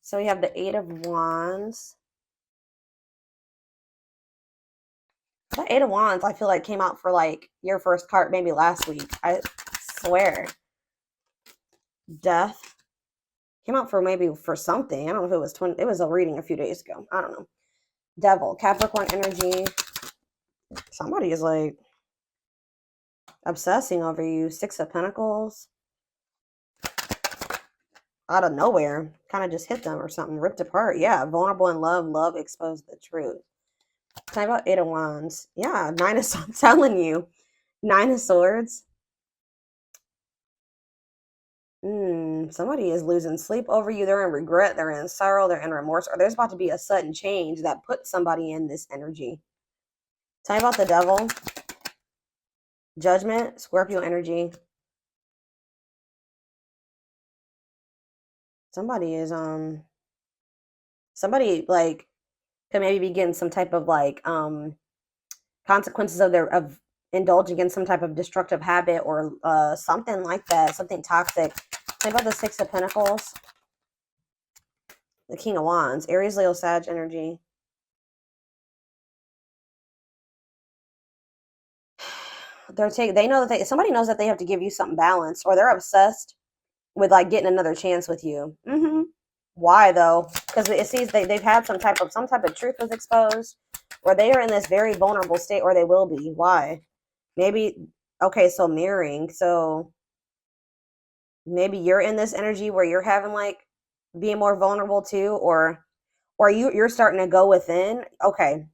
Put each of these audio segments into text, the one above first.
So we have the Eight of Wands. That Eight of Wands, I feel like came out for like your first card maybe last week. I swear. Death. Came out for maybe for something. I don't know if it was it was a reading a few days ago. I don't know. Devil. Capricorn energy. Somebody is like obsessing over you. Six of Pentacles. Out of nowhere. Kind of just hit them or something. Ripped apart. Yeah. Vulnerable in love. Love exposed the truth. Talk about Eight of Wands. Yeah. Nine of Swords. I'm telling you. Nine of Swords. Somebody is losing sleep over you. They're in regret. They're in sorrow. They're in remorse. Or there's about to be a sudden change that puts somebody in this energy. Tell me about the Devil. Judgment. Scorpio energy. Somebody is somebody like could maybe be getting some type of like consequences of indulging in some type of destructive habit or something like that, something toxic. Think about the Six of Pentacles, the King of Wands, Aries, Leo, Sag energy. They know that somebody knows that they have to give you something balanced, or they're obsessed with like getting another chance with you. Why though? Because it sees they've had some type of truth was exposed, or they are in this very vulnerable state, or they will be. Why? Maybe okay, so mirroring. So maybe you're in this energy where you're having like being more vulnerable too, or you're starting to go within. Okay,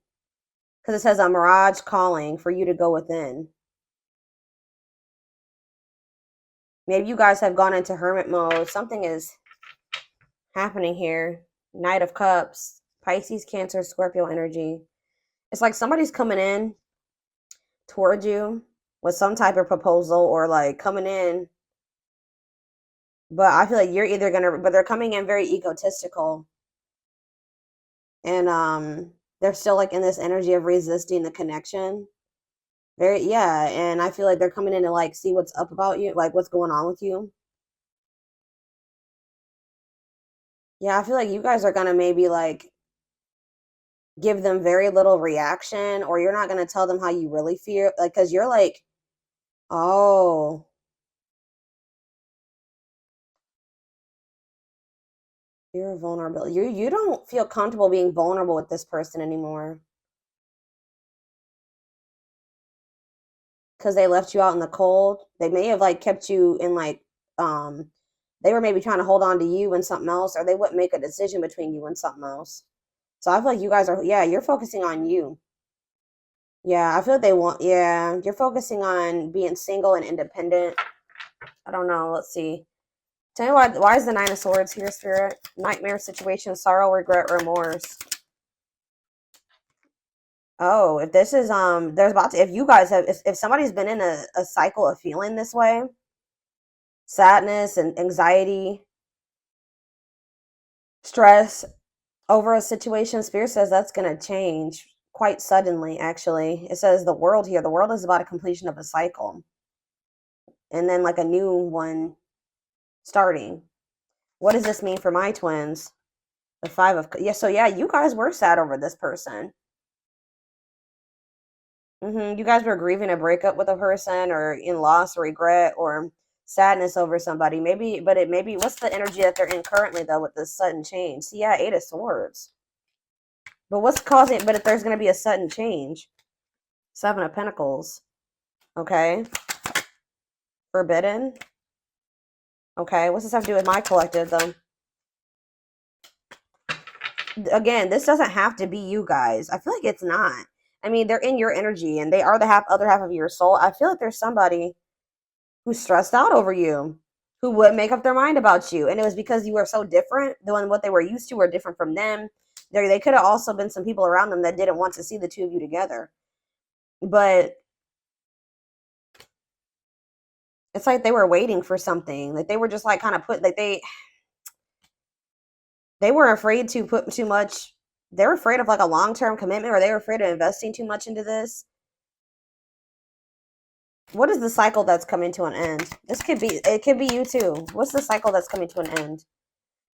because it says a mirage calling for you to go within. Maybe you guys have gone into hermit mode. Something is happening here. Knight of Cups, Pisces, Cancer, Scorpio energy. It's like somebody's coming in towards you with some type of proposal or like coming in. But I feel like you're either but they're coming in very egotistical. And they're still like in this energy of resisting the connection. Yeah, and I feel like they're coming in to like see what's up about you, like what's going on with you. Yeah, I feel like you guys are gonna maybe like give them very little reaction, or you're not gonna tell them how you really feel, like because you're like, oh, you're vulnerable. You don't feel comfortable being vulnerable with this person anymore because they left you out in the cold. They may have like kept you in like they were maybe trying to hold on to you and something else, or they wouldn't make a decision between you and something else. So I feel like you guys are, yeah, you're focusing on you. Yeah, I feel like yeah, you're focusing on being single and independent. I don't know. Let's see. Tell me why is the Nine of Swords here, Spirit? Nightmare situation, sorrow, regret, remorse. Oh, if this is there's about to, if you guys have if somebody's been in a cycle of feeling this way, sadness and anxiety, stress over a situation, Spirit says that's gonna change quite suddenly, actually. It says the world here. The world is about a completion of a cycle. And then like a new one starting. What does this mean for my twins? The Five of, yeah, so yeah, you guys were sad over this person. You guys were grieving a breakup with a person, or in loss or regret or sadness over somebody. Maybe, but it maybe what's the energy that they're in currently though with this sudden change? See, yeah, Eight of Swords. But what's causing? But if there's going to be a sudden change, Seven of Pentacles. Okay, forbidden. Okay, what's this have to do with my collective though? Again, this doesn't have to be you guys. I feel like it's not. I mean, they're in your energy and they are the other half of your soul. I feel like there's somebody who's stressed out over you, who would make up their mind about you. And it was because you were so different than what they were used to, or different from them. They could have also been some people around them that didn't want to see the two of you together. But it's like they were waiting for something. Like they were just like kind of put, like they were afraid to put too much. They were afraid of like a long-term commitment, or they were afraid of investing too much into this. What is the cycle that's coming to an end? It could be you too. What's the cycle that's coming to an end?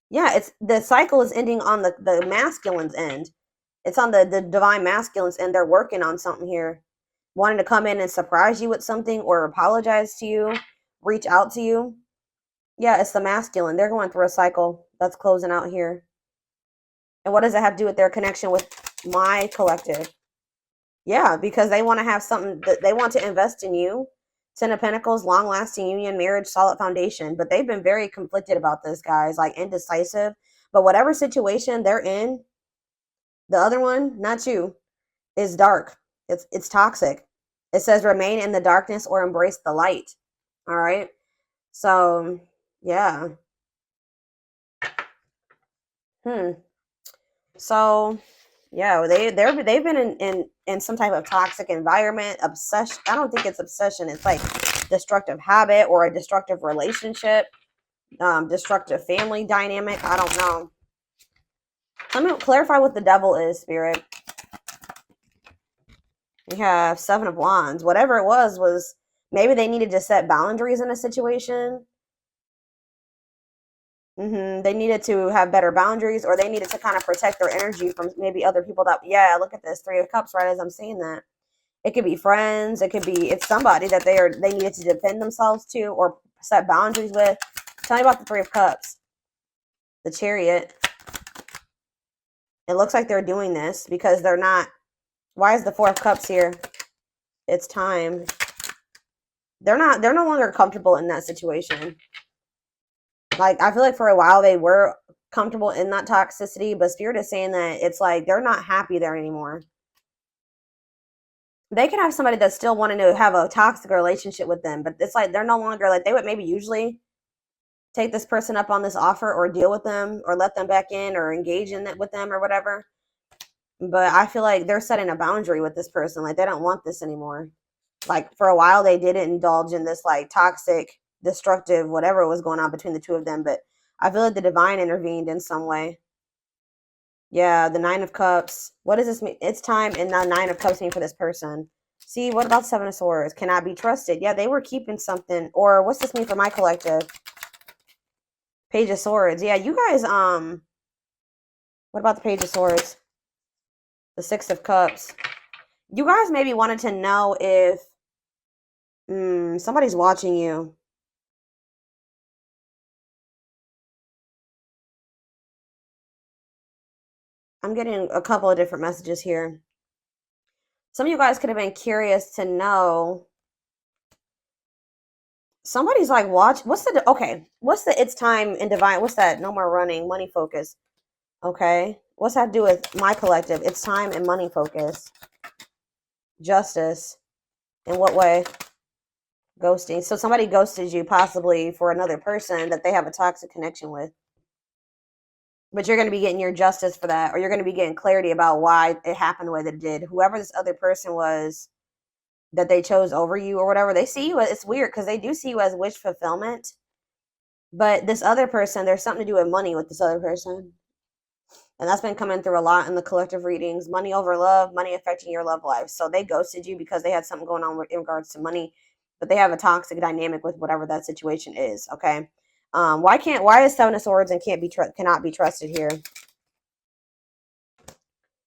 Yeah, it's the cycle is ending on the masculine's end. It's on the divine masculine's end. They're working on something here, wanting to come in and surprise you with something or apologize to you, reach out to you. Yeah, it's the masculine. They're going through a cycle that's closing out here. And what does it have to do with their connection with my collective? Yeah, because they want to have something that they want to invest in you. Ten of Pentacles, long lasting union, marriage, solid foundation. But they've been very conflicted about this, guys, like indecisive. But whatever situation they're in, the other one, not you, is dark. It's toxic. It says remain in the darkness or embrace the light. All right. So yeah. So yeah, they've been in some type of toxic environment, obsession. I don't think it's obsession. It's like destructive habit or a destructive relationship, destructive family dynamic. I don't know. Let me clarify what the devil is, Spirit. We have Seven of Wands. Whatever it was maybe they needed to set boundaries in a situation. They needed to have better boundaries, or they needed to kind of protect their energy from maybe other people that, yeah, look at this, Three of Cups, right as I'm saying that. It could be friends, it could be, it's somebody that they needed to defend themselves to or set boundaries with. Tell me about the Three of Cups. The Chariot. It looks like they're doing this because they're not. Why is the Four of Cups here? It's time. They're no longer comfortable in that situation. Like, I feel like for a while they were comfortable in that toxicity, but Spirit is saying that it's like they're not happy there anymore. They can have somebody that's still wanting to have a toxic relationship with them, but it's like they're no longer, like, they would maybe usually take this person up on this offer or deal with them or let them back in or engage in it with them or whatever. But I feel like they're setting a boundary with this person. Like, they don't want this anymore. Like, for a while they didn't indulge in this like toxic, destructive, whatever was going on between the two of them, but I feel like the divine intervened in some way. Yeah, the Nine of Cups. What does this mean? It's time, and the Nine of Cups mean for this person. See, what about Seven of Swords? Cannot be trusted. Yeah, they were keeping something. Or what's this mean for my collective? Page of Swords. Yeah, you guys, what about the Page of Swords? The Six of Cups. You guys maybe wanted to know if somebody's watching you. I'm getting a couple of different messages here. Some of you guys could have been curious to know. Somebody's like, watch. What's the it's time in divine? What's that? No more running. Money focus. Okay. What's that to do with my collective? It's time and money focus. Justice. In what way? Ghosting. So somebody ghosted you possibly for another person that they have a toxic connection with. But you're going to be getting your justice for that, or you're going to be getting clarity about why it happened the way that it did. Whoever this other person was that they chose over you or whatever, they see you. It's weird because they do see you as wish fulfillment. But this other person, there's something to do with money with this other person. And that's been coming through a lot in the collective readings. Money over love, money affecting your love life. So they ghosted you because they had something going on in regards to money, but they have a toxic dynamic with whatever that situation is. Okay. Why is Seven of Swords and cannot be trusted here?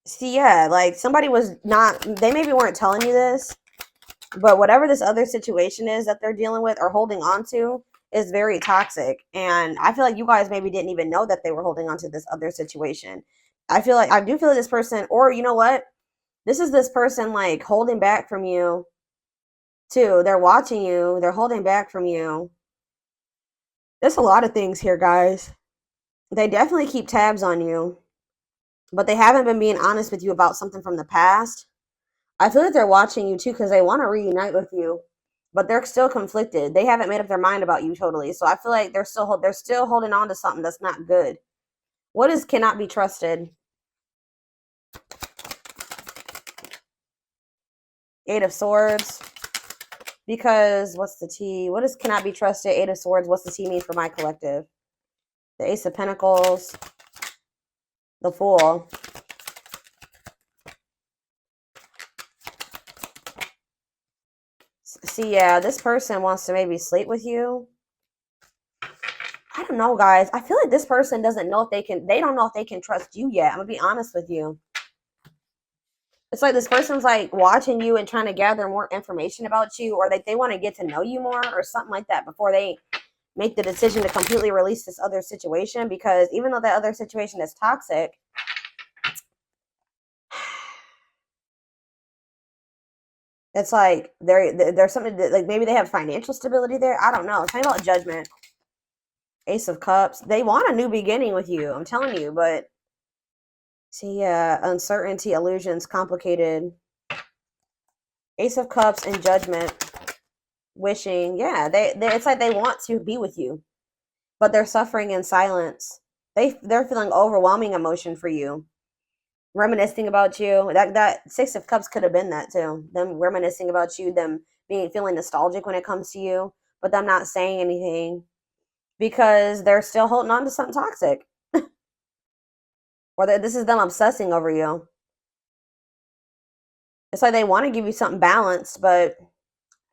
See, yeah, like somebody was not, they maybe weren't telling you this, but whatever this other situation is that they're dealing with or holding on to is very toxic. And I feel like you guys maybe didn't even know that they were holding on to this other situation. I do feel like this person, or you know what? This is this person like holding back from you too. They're watching you, they're holding back from you. There's a lot of things here, guys. They definitely keep tabs on you, but they haven't been being honest with you about something from the past. I feel like they're watching you too because they want to reunite with you, but they're still conflicted. They haven't made up their mind about you totally. So I feel like they're still holding on to something that's not good. What is cannot be trusted? Eight of Swords. Because what's the T? What is cannot be trusted? Eight of Swords. What's the T mean for my collective? The Ace of Pentacles. The Fool. See, yeah, this person wants to maybe sleep with you. I don't know, guys. I feel like this person doesn't know if they don't know if they can trust you yet. I'm gonna be honest with you. It's like this person's like watching you and trying to gather more information about you, or they want to get to know you more or something like that before they make the decision to completely release this other situation. Because even though that other situation is toxic, it's like there's something that, like, maybe they have financial stability there. I don't know. Tell me about Judgment. Ace of Cups. They want a new beginning with you. I'm telling you, but see, yeah, uncertainty, illusions, complicated. Ace of Cups and Judgment. Wishing, yeah, they it's like they want to be with you, but they're suffering in silence. They're feeling overwhelming emotion for you, reminiscing about you. That Six of Cups could have been that too. Them reminiscing about you, them feeling nostalgic when it comes to you, but them not saying anything because they're still holding on to something toxic, or this is them obsessing over you. It's like they want to give you something balanced, but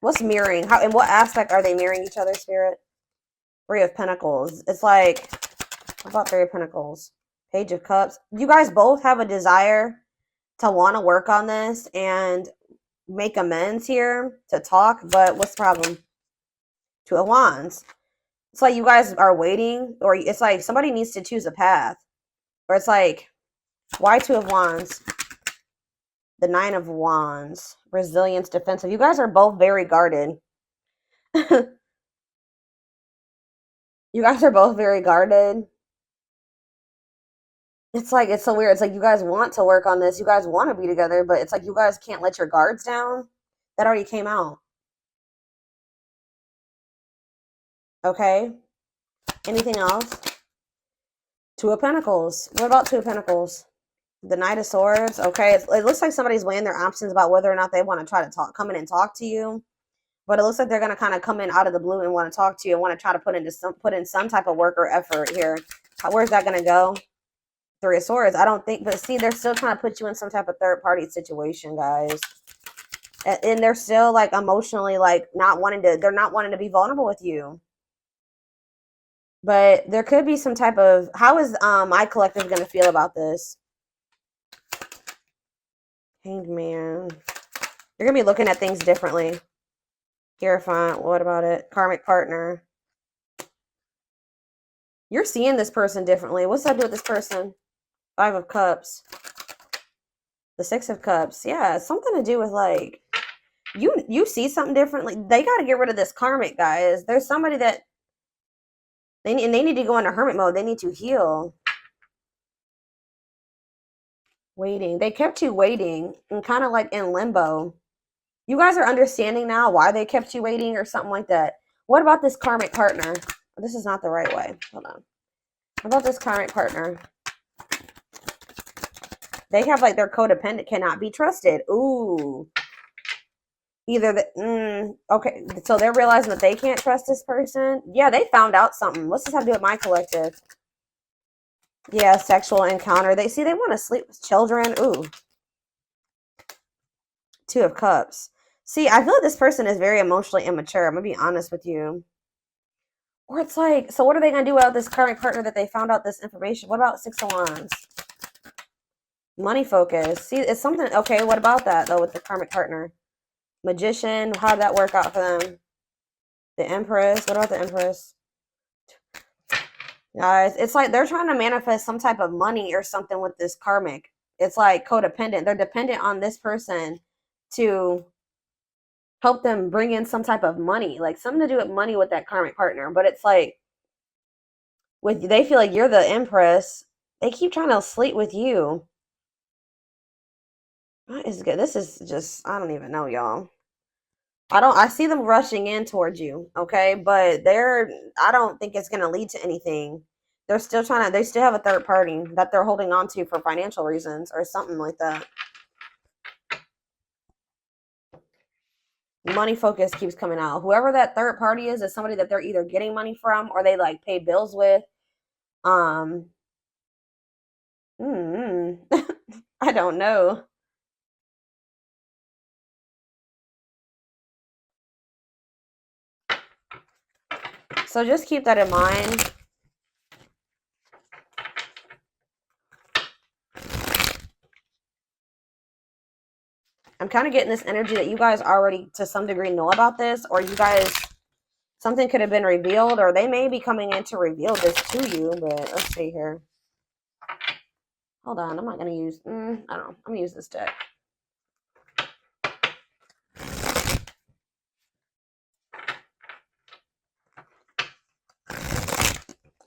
what's mirroring? How, in what aspect are they mirroring each other, Spirit? Three of Pentacles. It's like, how about Three of Pentacles? Page of Cups. You guys both have a desire to want to work on this and make amends here, to talk, but what's the problem? Two of Wands. It's like you guys are waiting, or it's like somebody needs to choose a path. Or it's like, why Two of Wands? The Nine of Wands. Resilience, defensive. You guys are both very guarded. You guys are both very guarded. It's like, it's so weird. It's like you guys want to work on this. You guys want to be together, but it's like you guys can't let your guards down. That already came out. Okay. Anything else? Two of Pentacles. What about Two of Pentacles? The Knight of Swords. Okay. It looks like somebody's weighing their options about whether or not they want to try to come in and talk to you. But it looks like they're going to kind of come in out of the blue and want to talk to you and want to try to put in some type of work or effort here. Where's that going to go? Three of Swords. I don't think, but see, they're still trying to put you in some type of third party situation, guys. And they're still like emotionally like they're not wanting to be vulnerable with you. But there could be some type of, how is my collective going to feel about this? Hanged Man. You're going to be looking at things differently. Hierophant. What about it? Karmic partner. You're seeing this person differently. What's that do with this person? Five of Cups. The Six of Cups. Yeah, it's something to do with like, you see something differently. They got to get rid of this karmic, guys. There's somebody that they need to go into hermit mode. They need to heal. Waiting. They kept you waiting and kind of like in limbo. You guys are understanding now why they kept you waiting or something like that. What about this karmic partner? This is not the right way. Hold on. What about this karmic partner? They have like their codependent, cannot be trusted. Ooh. Either the okay, so they're realizing that they can't trust this person. Yeah, they found out something. What's this have to do with my collective? Yeah, sexual encounter. They want to sleep with children. Ooh. Two of Cups. See, I feel like this person is very emotionally immature. I'm gonna be honest with you. Or it's like, so what are they gonna do about this current partner that they found out this information? What about Six of Wands? Money focus. See, it's something. Okay, what about that though with the karmic partner? Magician. How did that work out for them? The Empress. What about the Empress? Guys, it's like they're trying to manifest some type of money or something with this karmic. It's like codependent. They're dependent on this person to help them bring in some type of money, like something to do with money with that karmic partner. But it's like they feel like you're the Empress. They keep trying to sleep with you. What is good? This is just, I don't even know, y'all. I see them rushing in towards you, okay? But I don't think it's going to lead to anything. They still have a third party that they're holding on to for financial reasons or something like that. Money focus keeps coming out. Whoever that third party is somebody that they're either getting money from or they like pay bills with. I don't know. So just keep that in mind. I'm kind of getting this energy that you guys already to some degree know about this, or you guys, something could have been revealed, or they may be coming in to reveal this to you, but let's see here. Hold on, I'm not going to use, I don't know, I'm going to use this deck.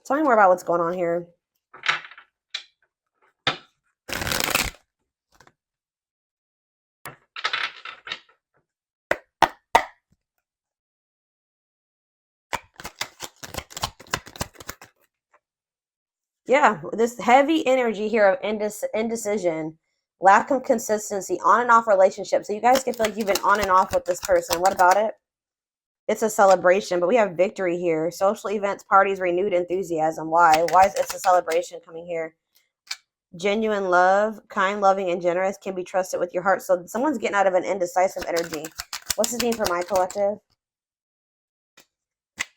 Tell me more about what's going on here. Yeah, this heavy energy here of indecision, lack of consistency, on and off relationships. So you guys can feel like you've been on and off with this person. What about it? It's a celebration, but we have victory here. Social events, parties, renewed enthusiasm. Why? Why is it's a celebration coming here? Genuine love, kind, loving, and generous, can be trusted with your heart. So someone's getting out of an indecisive energy. What's this mean for my collective?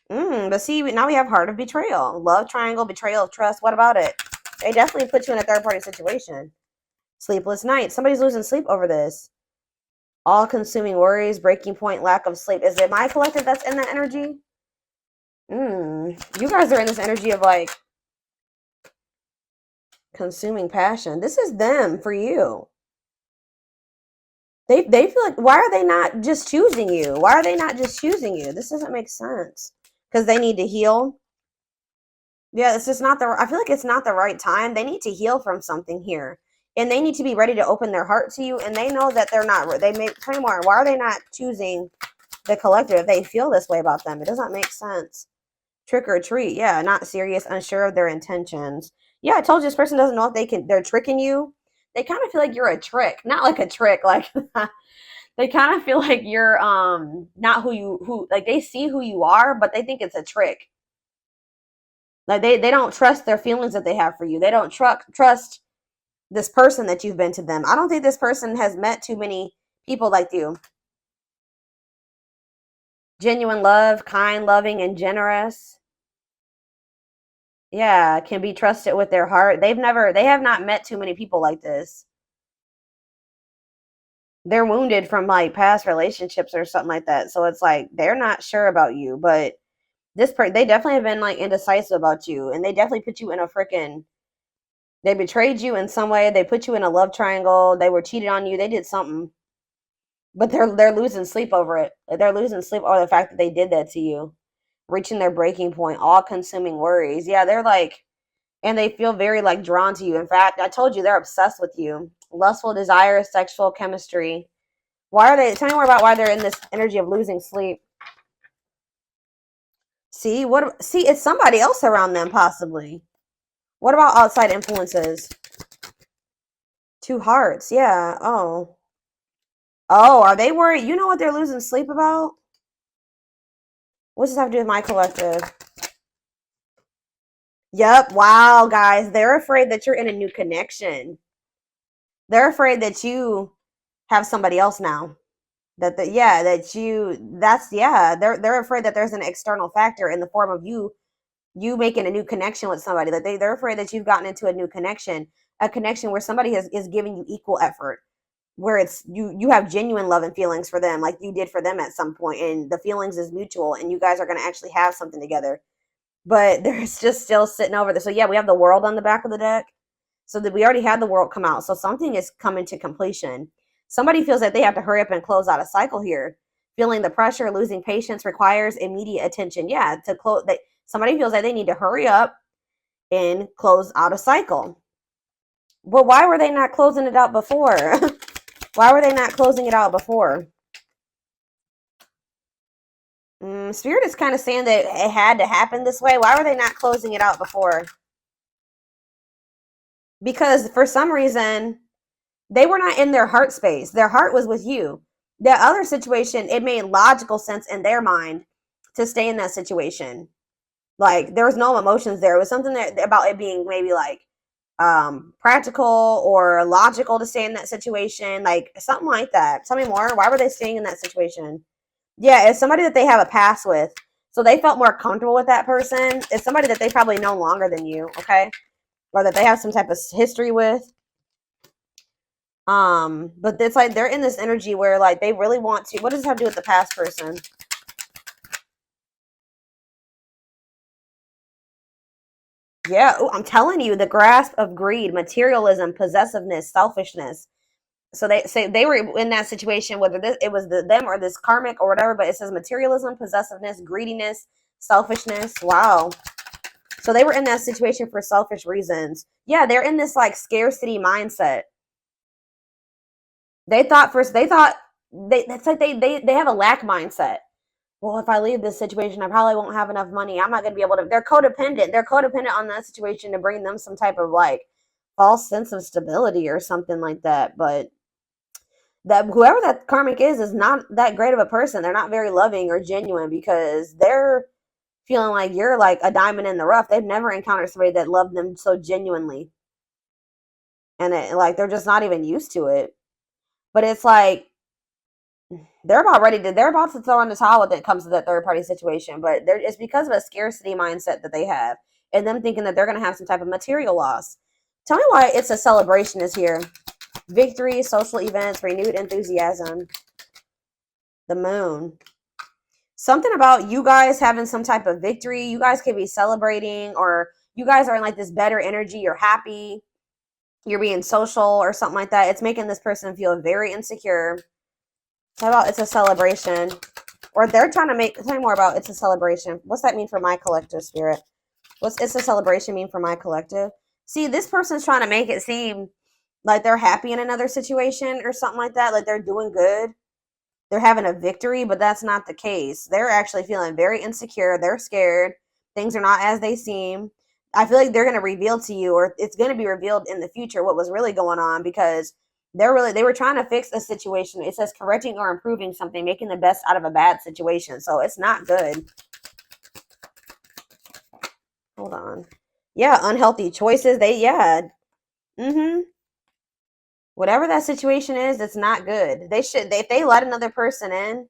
But see, now we have heart of betrayal. Love triangle, betrayal of trust. What about it? They definitely put you in a third-party situation. Sleepless nights. Somebody's losing sleep over this. All-consuming worries, breaking point, lack of sleep. Is it my collective that's in that energy? You guys are in this energy of like consuming passion. This is them for you. They feel like, why are they not just choosing you? Why are they not just choosing you? This doesn't make sense. Because they need to heal. Yeah, it's just not I feel like it's not the right time. They need to heal from something here. And they need to be ready to open their heart to you. And they know that they're not, they may, tell me more. Why are they not choosing the collective if they feel this way about them? It doesn't make sense. Trick or treat. Yeah, not serious, unsure of their intentions. Yeah, I told you this person doesn't know if they're tricking you. They kind of feel like you're a trick. Not like a trick, like they kind of feel like you're not who like they see who you are, but they think it's a trick. Like they don't trust their feelings that they have for you. They don't trust this person that you've been to them. I don't think this person has met too many people like you. Genuine love, kind, loving, and generous. Yeah, can be trusted with their heart. They have not met too many people like this. They're wounded from like past relationships or something like that. So it's like they're not sure about you, but they definitely have been like indecisive about you, and they definitely put you in a freaking, they betrayed you in some way. They put you in a love triangle. They were cheated on you. They did something, but they're losing sleep over it. They're losing sleep over the fact that they did that to you, reaching their breaking point, all consuming worries. Yeah, they're like, and they feel very like drawn to you. In fact, I told you they're obsessed with you. Lustful desire, sexual chemistry. Why are they? Tell me more about why they're in this energy of losing sleep. See, it's somebody else around them, possibly. What about outside influences? Two hearts, yeah. Oh, are they worried? You know what they're losing sleep about? What's this have to do with my collective? Yep. Wow, guys, they're afraid that you're in a new connection. They're afraid that you have somebody else now. They're afraid that there's an external factor in the form of you making a new connection with somebody. That they're afraid that you've gotten into a new connection, a connection where somebody is giving you equal effort, where it's you have genuine love and feelings for them, like you did for them at some point, and the feelings is mutual, and you guys are going to actually have something together. But there's just still sitting over there. So yeah, we have the world on the back of the deck. So that we already had the world come out. So something is coming to completion. Somebody feels that they have to hurry up and close out a cycle here. Feeling the pressure, losing patience requires immediate attention. Yeah, to close. Somebody feels like they need to hurry up and close out a cycle. But why were they not closing it out before? Why were they not closing it out before? Spirit is kind of saying that it had to happen this way. Why were they not closing it out before? Because for some reason, they were not in their heart space. Their heart was with you. The other situation, it made logical sense in their mind to stay in that situation. Like, there was no emotions there. It was something about it being maybe like practical or logical to stay in that situation. Like, something like that. Tell me more. Why were they staying in that situation? Yeah, it's somebody that they have a past with. So they felt more comfortable with that person. It's somebody that they probably know longer than you, okay? Or that they have some type of history with. But it's like they're in this energy where like they really want to. What does this have to do with the past person? Yeah, ooh, I'm telling you, the grasp of greed, materialism, possessiveness, selfishness. So they say they were in that situation, whether it was them or this karmic or whatever. But it says materialism, possessiveness, greediness, selfishness. Wow. So they were in that situation for selfish reasons. Yeah, they're in this like scarcity mindset. They thought they that's like they have a lack mindset. Well, if I leave this situation, I probably won't have enough money. I'm not going to be able to. They're codependent. They're codependent on that situation to bring them some type of like false sense of stability or something like that. But that whoever that karmic is not that great of a person. They're not very loving or genuine because they're feeling like you're like a diamond in the rough. They've never encountered somebody that loved them so genuinely, and like they're just not even used to it. But it's like they're about to throw in the towel when it comes to that third party situation, but it's because of a scarcity mindset that they have and them thinking that they're going to have some type of material loss. Tell me why it's a celebration is here. Victory, social events, renewed enthusiasm. The moon. Something about you guys having some type of victory. You guys could be celebrating, or you guys are in like this better energy. You're happy. You're being social or something like that. It's making this person feel very insecure. How about it's a celebration? Or they're trying to tell me more about it's a celebration. What's that mean for my collective spirit? What's it's a celebration mean for my collective? See, this person's trying to make it seem like they're happy in another situation or something like that. Like they're doing good. They're having a victory, but that's not the case. They're actually feeling very insecure. They're scared. Things are not as they seem. I feel like they're going to reveal to you, or it's going to be revealed in the future, what was really going on, because they were trying to fix a situation. It says correcting or improving something, making the best out of a bad situation. So it's not good. Hold on. Yeah, unhealthy choices. Mm-hmm. Whatever that situation is, it's not good. If they let another person in,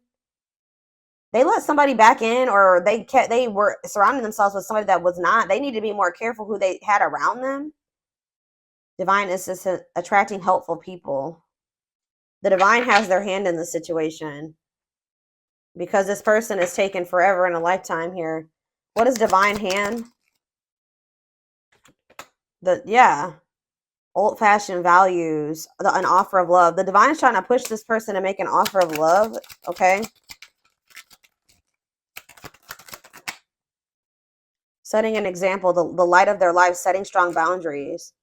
they let somebody back in, or they were surrounding themselves with somebody that was not. They need to be more careful who they had around them. Divine assistant attracting helpful people. The divine has their hand in the situation because this person is taken forever in a lifetime here. What is divine hand? Old-fashioned values, an offer of love. The divine is trying to push this person to make an offer of love. Okay. Setting an example, the light of their life, setting strong boundaries.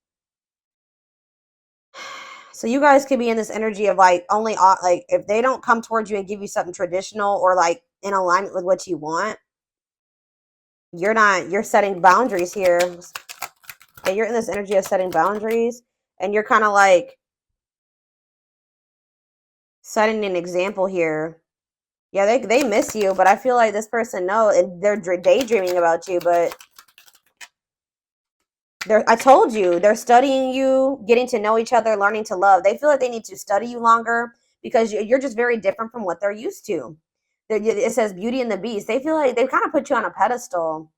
So you guys could be in this energy of like only like if they don't come towards you and give you something traditional or like in alignment with what you want, you're setting boundaries here. And you're in this energy of setting boundaries, and you're kind of like setting an example here. Yeah, they miss you, but I feel like this person and they're daydreaming about you, but I told you, they're studying you, getting to know each other, learning to love. They feel like they need to study you longer because you're just very different from what they're used to. It says Beauty and the Beast. They feel like they've kind of put you on a pedestal.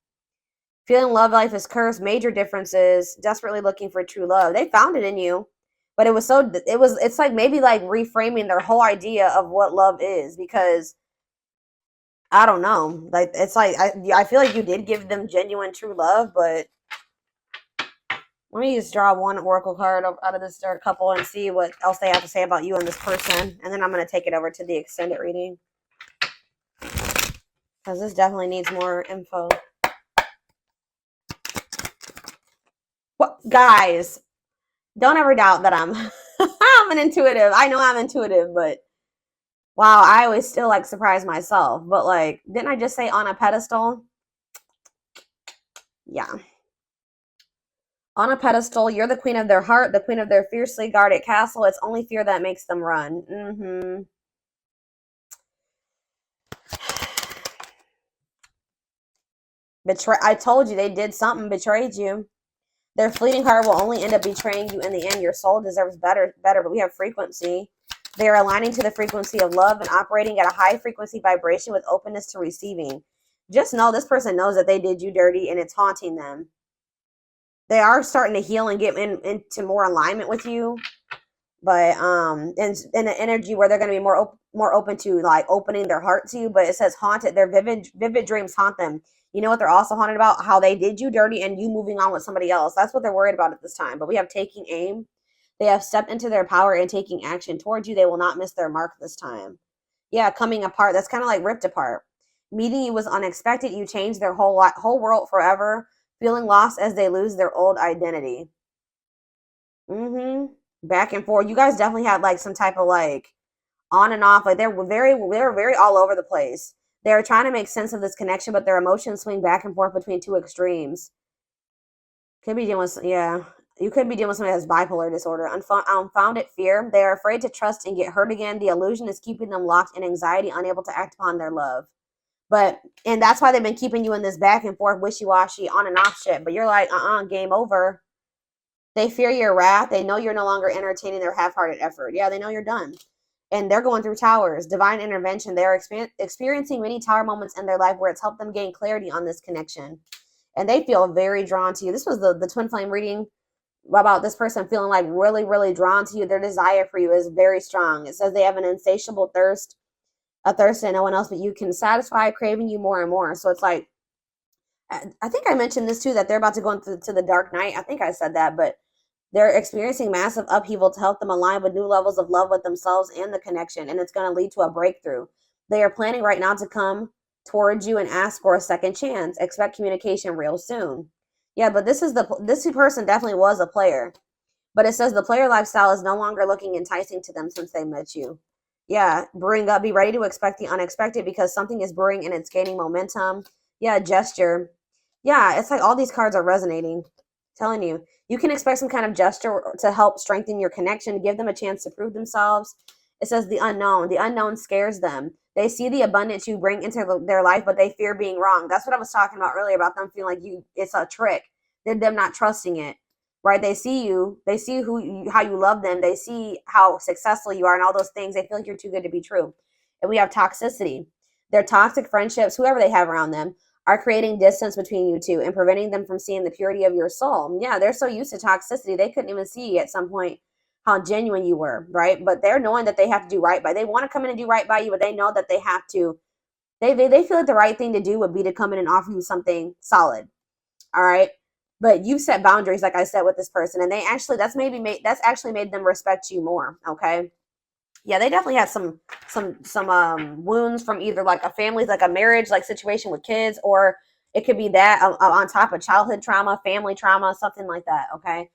Feeling love life is cursed, major differences, desperately looking for true love. They found it in you, but it's like maybe like reframing their whole idea of what love is, because I don't know. Like it's like I feel like you did give them genuine true love, but let me just draw one oracle card out of this third couple and see what else they have to say about you and this person, and then I'm going to take it over to the extended reading because this definitely needs more info. What, guys? Don't ever doubt that I'm I'm an intuitive. I know I'm intuitive, but wow, I always still like surprise myself. But like, didn't I just say on a pedestal? Yeah. On a pedestal, you're the queen of their heart, the queen of their fiercely guarded castle. It's only fear that makes them run. Mm-hmm. I told you they did something, betrayed you. Their fleeting heart will only end up betraying you in the end. Your soul deserves better, but we have frequency. They are aligning to the frequency of love and operating at a high frequency vibration with openness to receiving. Just know this person knows that they did you dirty and it's haunting them. They are starting to heal and get into more alignment with you. But in the energy where they're going to be more open to like opening their heart to you. But it says haunted. Their vivid dreams haunt them. You know what they're also haunted about? How they did you dirty and you moving on with somebody else. That's what they're worried about at this time. But we have taking aim. They have stepped into their power and taking action towards you. They will not miss their mark this time. Yeah, coming apart. That's kind of like ripped apart. Meeting you was unexpected. You changed their whole world forever. Feeling lost as they lose their old identity. Mm-hmm. Back and forth. You guys definitely had like some type of like on and off. Like they were very all over the place. They were trying to make sense of this connection, but their emotions swing back and forth between two extremes. Could be dealing with, yeah. You could be dealing with somebody that has bipolar disorder. Unfounded fear. They are afraid to trust and get hurt again. The illusion is keeping them locked in anxiety, unable to act upon their love. And that's why they've been keeping you in this back and forth, wishy-washy, on and off shit. But you're like, game over. They fear your wrath. They know you're no longer entertaining their half-hearted effort. Yeah, they know you're done. And they're going through towers. Divine intervention. They are experiencing many tower moments in their life where it's helped them gain clarity on this connection. And they feel very drawn to you. This was the twin flame reading about this person feeling like really, really drawn to you. Their desire for you is very strong. It says they have an insatiable thirst, a thirst that no one else but you can satisfy, craving you more and more. So it's like, I think I mentioned this too, that they're about to go into the dark night. I think I said that, but they're experiencing massive upheaval to help them align with new levels of love with themselves and the connection, and it's going to lead to a breakthrough. They are planning right now to come towards you and ask for a second chance. Expect communication real soon. Yeah, but this person definitely was a player. But it says the player lifestyle is no longer looking enticing to them since they met you. Yeah, be ready to expect the unexpected because something is brewing and it's gaining momentum. Yeah, gesture. Yeah, it's like all these cards are resonating. Telling you, you can expect some kind of gesture to help strengthen your connection, give them a chance to prove themselves. It says the unknown. The unknown scares them. They see the abundance you bring into their life, but they fear being wrong. That's what I was talking about earlier about them feeling like it's a trick. They're them not trusting it, right? They see you. They see how you love them. They see how successful you are and all those things. They feel like you're too good to be true. And we have toxicity. Their toxic friendships, whoever they have around them, are creating distance between you two and preventing them from seeing the purity of your soul. Yeah, they're so used to toxicity, they couldn't even see at some point how genuine you were, right? But they're knowing that they have to do right by. They want to come in and do right by you, but they know that they have to. They feel like the right thing to do would be to come in and offer you something solid. All right. But you set boundaries, like I said, with this person, and that's actually made them respect you more. Okay. Yeah, they definitely had some wounds from either like a family, like a marriage, like situation with kids, or it could be that on top of childhood trauma, family trauma, something like that. Okay,